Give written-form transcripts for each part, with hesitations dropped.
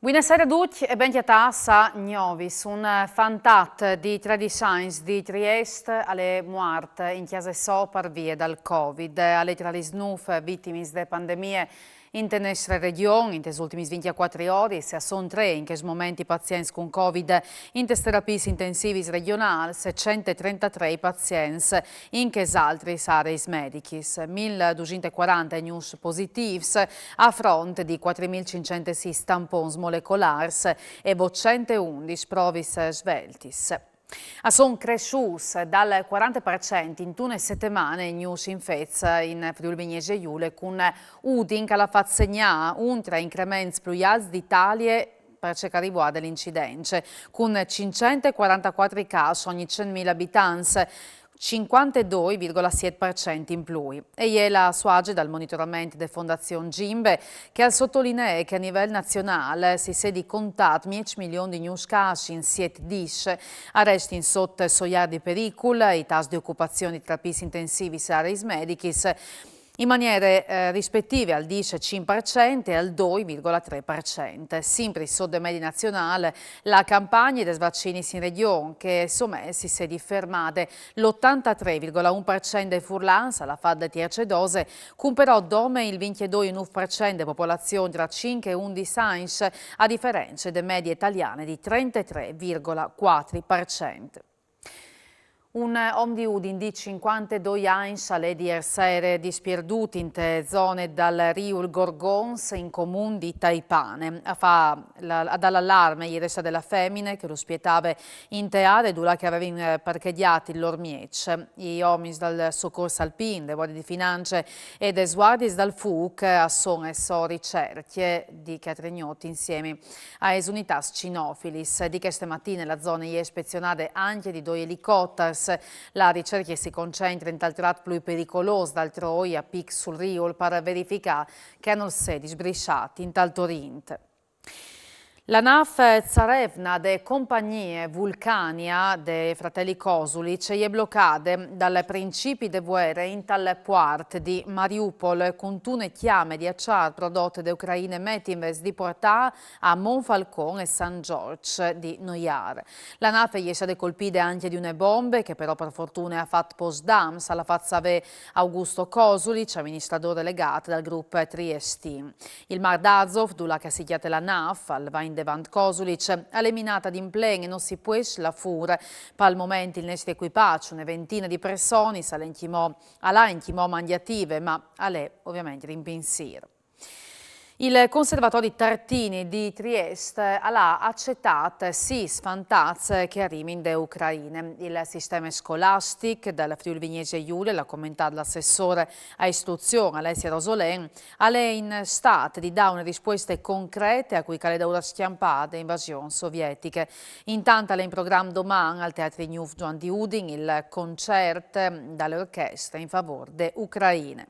Buonasera a tutti e benvenuti a Novis, un fantat di tradições di Trieste alle morte in chiesa so per via del Covid, alle 39 vittime delle pandemie in la nostra regione, in queste ultime 24 ore, si sono 3 in questo momento i pazienti con Covid in le terapie intensive regionali, 133 pazienti in queste altre aree mediche, 1240 news positivi a fronte di 4506 tampons molecolari e 111 provis sveltis. Sono cresciuti dal 40% in una settimana i news infetti in Friuli Venezia Giulia con Udin che la fa segnare un tra incrementi più alti d'Italia per ciò che riguarda l'incidenza, con 544 casi ogni 100.000 abitanti, 52,7% in più. E è la suage dal monitoramento della Fondazione Gimbe che sottolinea che a livello nazionale si sedi contato 10 milioni di news casi in 7 dish, arresti in sotto soglia di pericolo, i tassi di occupazione di terapie intensive e aree mediche in maniere rispettive al 10,5% e al 2,3%. Sempre sotto media nazionale la campagna dei vaccini in regione che somessi si è fermata l'83,1% dei furlans alla fase di terza dose, con però dome il 22,9% della popolazione tra 5 e 11 anni, a differenza delle medie italiane di 33,4%. Un uomo di Udin di 52 anni alle di essere disperduti in zone dal Riul Gorgons in comune di Taipane. Dall'allarme ieri sera della femmina che lo spietava in teare dove che aveva parcheggiato l'Ormiec. I uomini dal soccorso alpino, le guardie di finanze e dei sguardi dal FUC sono ricerche di Catrignoti insieme a unità cinofilis. Di queste mattine la zona è ispezionata anche di 2 elicotteri. La ricerca si concentra in tal tratto più pericoloso dal Troi a Pic sul Riul per verificare che hanno sedi sbrisciati in tal Torint. La NAF Zarevna de compagnie Vulcania de Fratelli Kosulic è bloccata dal principi de guerra in tal port di Mariupol con tune chiame di acciar prodotte da Ucraine metinves di portare a Monfalcone e San Giorgio di Noiar. La NAF è stata colpita anche di une bombe che però per fortuna ha fatto post-dams alla faccia di Augusto Kosulic, amministratore delegato dal gruppo Triestin. Il Mar d'Azov, dove si chiama la NAF, al Vain Devant Kosulic, eliminata di implegno e non si può la fur. Pal momento il nostro equipaggio, una ventina di persone, alla inchimò mandiative, ma a lei ovviamente rimpensiero. Il conservatorio Tartini di Trieste ha accettato 6 sfantazzi che arrivano da Ucraina. Il sistema scolastico del Friuli Venezia Giulia, l'ha commentato l'assessore a istruzione Alessia Rosolén, è in stato di dare una risposta concreta a cui calenda schiampata invasione sovietica. Intanto è in programma domani al Teatro Newf Gioan di Udin il concerto dall'orchestra in favore dell'Ucraina.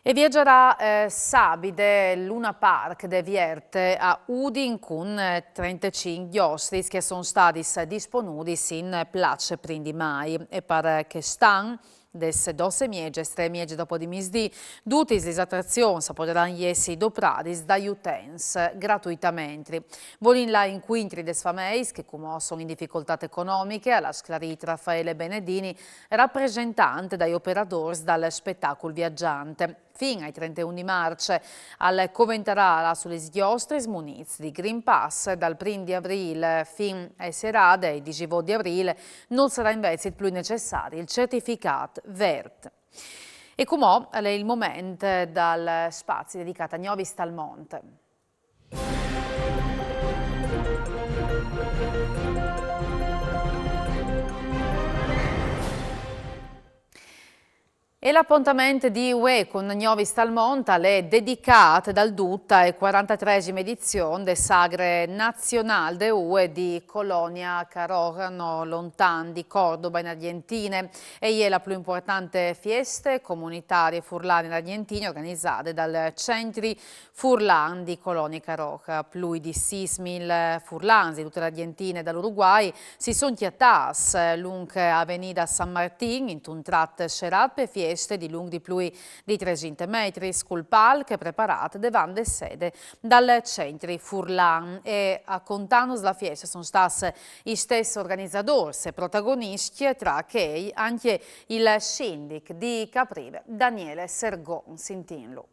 E viaggerà Sabide Luna Park de Vierte a Udin con 35 chiostri che sono stati disponibili in place primi mai e per che stanno desse 12 miege, 3 miege dopo di misdì, tutte le attrazioni potranno essere doprate dagli utenti gratuitamente. Volin là incontri des famiglie che come sono in difficoltà economiche, alla sclarita Raffaele Benedini, rappresentante dagli operatori dal spettacolo viaggiante. Fino ai 31 di marzo al Coventarala sulle schiostre smuniz di Green Pass dal 1 di aprile fino ai serate e 19 di aprile non sarà invece più necessario il certificato verde. E come è il momento dal spazio dedicato a Novis Talmonte. E l'appuntamento di UE con Novis Talmonte è dedicato dal tutta e 43esima edizione del Sagre Nazionale de UE di Colonia Carorano, lontano di Cordoba in Argentina. E è la più importante feste comunitarie furlane in Argentina organizzate dal Centri Furlan di Colonia Carorano. Più di 6.000 furlani di tutta l'Argentina e dall'Uruguay si sono chiatati lungo Avenida San Martín in un tratto scerat per fieste fieste di lunghi più di 300 metri, sul palco preparate davanti sede dal centro Furlan e a contarnos la fiesta sono stati i stessi organizzatori e protagonisti, tra cui anche il sindaco di Caprive, Daniele Sergon. Sentinlo.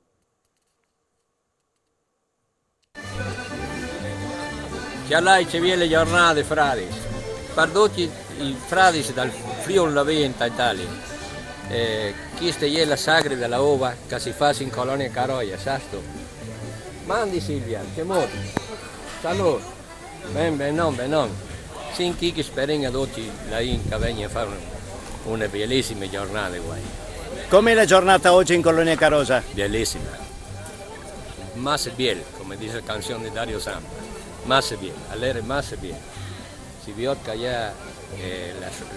Già là ci viene le giornate fradi, pardotti i fradi dal Friuli la venta in Italia. Questa è la sagra della ova che si fa in Colonia Caroia, sasto? Mandi Silvia, che modo? Salute, ben non. Sin chi che speringa tutti la Inca venga a fare una bellissima giornata qua. Com'è la giornata oggi in Colonia Carosa? Bellissima. Más bien, come dice la canzone di Dario Sampa. Más bien, allora más bien. Si vio che allá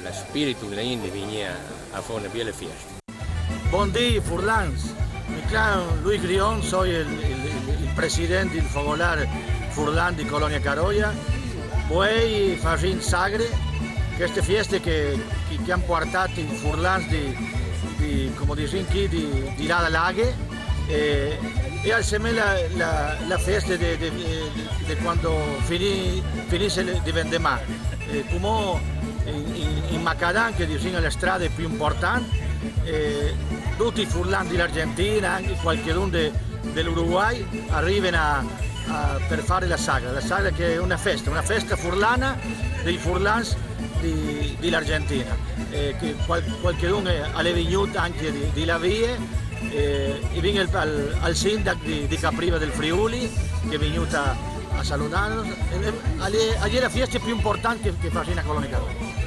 lo spirito della India viene a fare una bella fiesta. Buen día, Furlans. Me llamo Luis Grión, soy el presidente del Fogolar Furlan di Colonia Caroia. Voy a fare in sagre queste feste che hanno portato i Furlans come dicono qui, di là da Laghe e assieme la festa di quando finisce di vendemmare. Come in Macadam, che sono le strade più importanti, tutti i Furlan dell'Argentina, anche qualcuno dell'Uruguay, arrivano per fare la sagra che è una festa furlana dei Furlans dell'Argentina, che qualcuno ha venuto anche di la vie, e viene al sindaco di Capriva del Friuli che è venuto a salutarnos. È la festa più importante che fa in Colonia Carosa.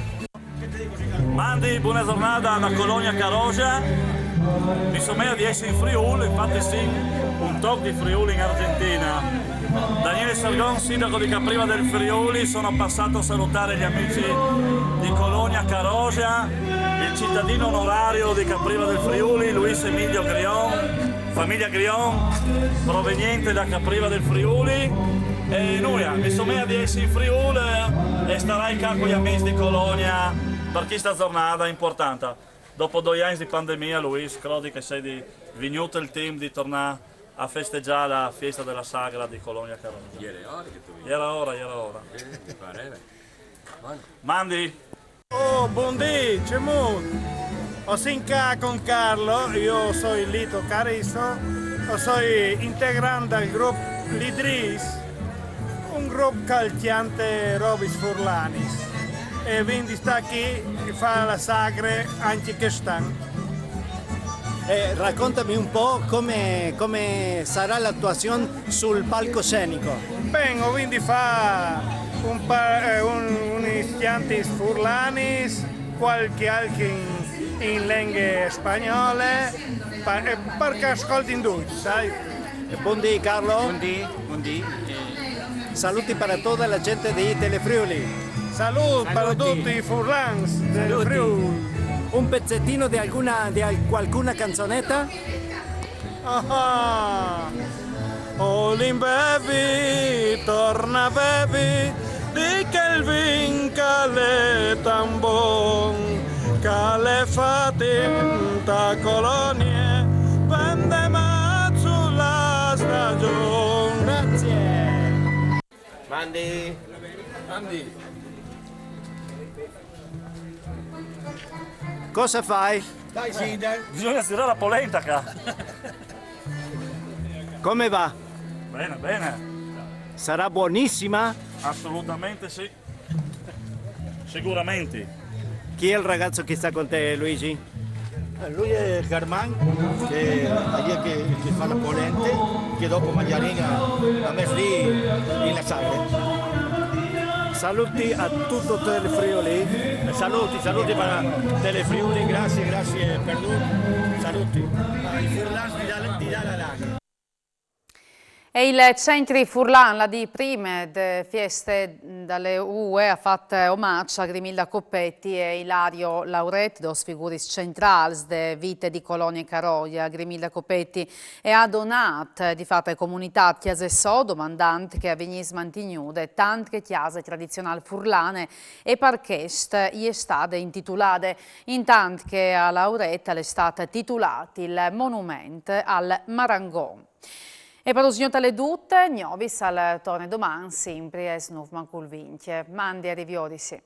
Mandi, buona giornata da Colonia Carosa. Mi sono di essere in Friuli, infatti sì, un talk di Friuli in Argentina. Daniele Sergon, sindaco di Capriva del Friuli, sono passato a salutare gli amici di Colonia Carosa, il cittadino onorario di Capriva del Friuli, Luis Emilio Grión, famiglia Grión, proveniente da Capriva del Friuli. E noi, mi sono di essere in Friuli e starai qua con gli amici di Colonia per questa giornata importante. Dopo 2 anni di pandemia, Luis, credo che sei venuto il team di tornare a festeggiare la festa della sagra di Colonia Carosa. Ieri ora che tu vieni. Era ora. Mi pareva. Mandi. Oh, buondì, c'è molto. Ho sinca con Carlo, io sono Lito Caristo, sono integrante del gruppo Lidris, un gruppo calciante Robis Furlanis. E quindi sta qui e fa la sagra anche quest'anno. Raccontami un po' come sarà l'attuazione sul palcoscenico. Vengo quindi fa un istanti furlanis, qualche altro in lingue spagnole, perché ascolti in dolce, sai? Buondì Carlo. Buondì. Saluti per tutta la gente di Telefriuli. Saluti per tutti i Furlans del Friuli. Un pezzettino di qualcuna canzonetta? Olin bevi, torna bevi, di che il vin cale tan buon, cale fatinta colonie, pende mazzo la stagione. Grazie. Mandi. Cosa fai? Dai sindaco. Bisogna tirare la polenta qua. Come va? Bene. Sarà buonissima? Assolutamente sì. Sicuramente. Chi è il ragazzo che sta con te, Luigi? Lui è Germán, che fa la polente, che dopo mangiarina ha messo lì in la sagra. Saluti a tutto Telefriuli. Saluti per Telefriuli, grazie per lui. Saluti. I Furlans di Dalla Laga. E il centri Furlan, la di prime de feste dalle UE, ha fatto omaggio a Grimilda Coppetti e Ilario Lauret, dos figuris centrals de vite di Colonia Caroia. Grimilda Coppetti e ha donato di fatto alle comunità chiese so, domandante che avvenis mantignude, tante chiese tradizionali furlane e parchest gli è state intitolate, intanto che a Lauret è stato titolato il monumento al Marangon. E per usignota le dutte, Gnovis al torne domani, sempre e snuvman col vintie. Mandi a riviodisi.